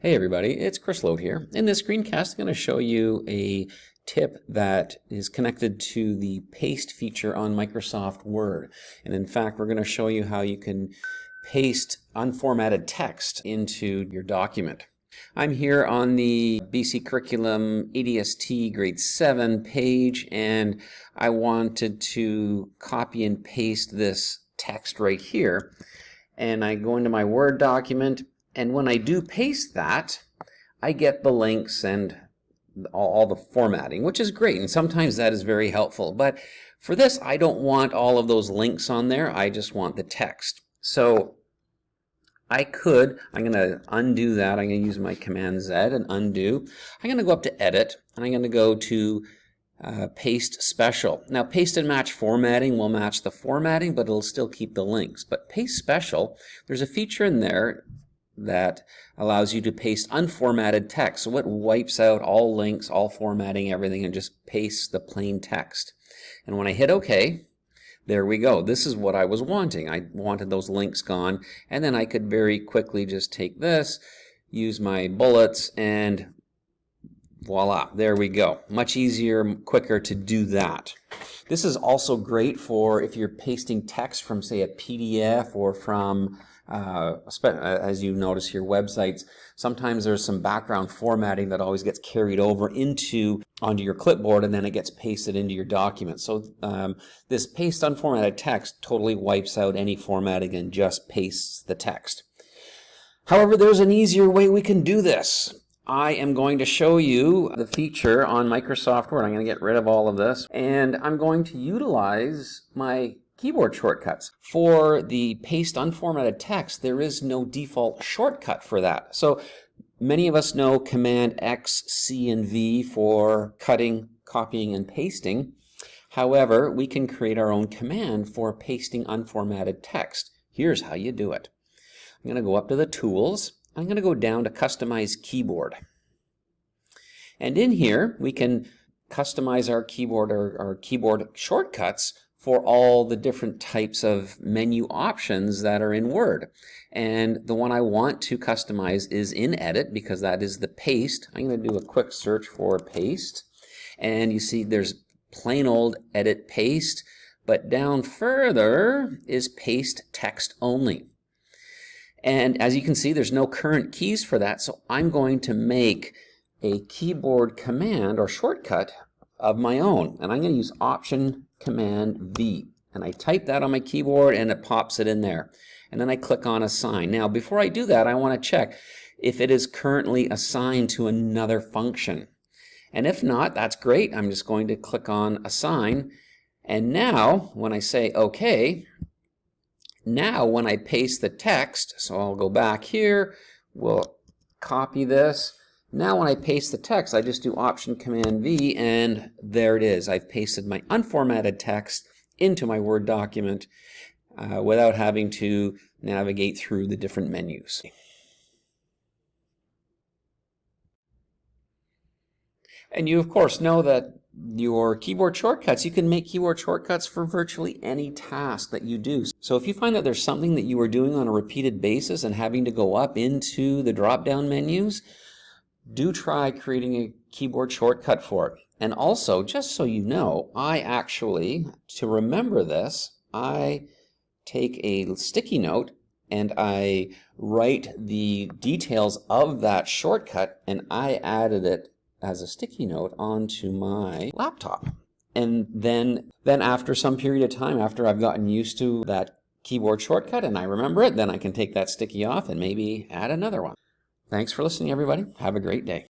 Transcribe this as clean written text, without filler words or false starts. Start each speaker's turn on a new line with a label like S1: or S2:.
S1: Hey everybody, it's Chris Load here. In this screencast, I'm going to show you a tip that is connected to the paste feature on Microsoft Word. And in fact, we're going to show you how you can paste unformatted text into your document. I'm here on the BC Curriculum ADST Grade 7 page, and I wanted to copy and paste this text right here. And I go into my Word document, and when I do paste that, I get the links and all the formatting, which is great, and sometimes that is very helpful. But for this, I don't want all of those links on there. I just want the text. So I'm going to undo that. I'm going to use my Command Z and undo. I'm going to go up to Edit, and I'm going to go to Paste Special. Now, Paste and Match formatting will match the formatting, but it'll still keep the links. But Paste Special, there's a feature in there that allows you to paste unformatted text. So it wipes out all links, all formatting, everything, and just pastes the plain text. And when I hit OK, there we go. This is what I was wanting. I wanted those links gone, and then I could very quickly just take this, use my bullets, and voila, there we go. Much easier, quicker to do that. This is also great for if you're pasting text from, say, a PDF or from, as you notice here, websites. Sometimes there's some background formatting that always gets carried over onto your clipboard, and then it gets pasted into your document. So this paste unformatted text totally wipes out any formatting and just pastes the text. However, there's an easier way we can do this. I am going to show you the feature on Microsoft Word. I'm going to get rid of all of this, and I'm going to utilize my keyboard shortcuts. For the paste unformatted text, there is no default shortcut for that. So many of us know Command X, C, and V for cutting, copying, and pasting. However, we can create our own command for pasting unformatted text. Here's how you do it. I'm going to go up to the Tools. I'm going to go down to Customize Keyboard. And in here, we can customize our keyboard or our keyboard shortcuts for all the different types of menu options that are in Word. And the one I want to customize is in Edit, because that is the paste. I'm going to do a quick search for paste. And you see there's plain old Edit Paste, but down further is Paste Text Only. And as you can see, there's no current keys for that, so I'm going to make a keyboard command or shortcut of my own. And I'm going to use Option Command V. And I type that on my keyboard, and it pops it in there. And then I click on Assign. Now, before I do that, I want to check if it is currently assigned to another function. And if not, that's great. I'm just going to click on Assign. And now, when I say OK, now when I paste the text, so I'll go back here, we'll copy this. Now when I paste the text, I just do Option Command V, and there it is. I've pasted my unformatted text into my Word document without having to navigate through the different menus. And you, of course, know that your keyboard shortcuts, you can make keyboard shortcuts for virtually any task that you do. So if you find that there's something that you are doing on a repeated basis and having to go up into the drop-down menus, do try creating a keyboard shortcut for it. And also, just so you know, I actually, to remember this, I take a sticky note and I write the details of that shortcut, and I added it as a sticky note onto my laptop. And then after some period of time, after I've gotten used to that keyboard shortcut and I remember it, then I can take that sticky off and maybe add another one. Thanks for listening, everybody. Have a great day.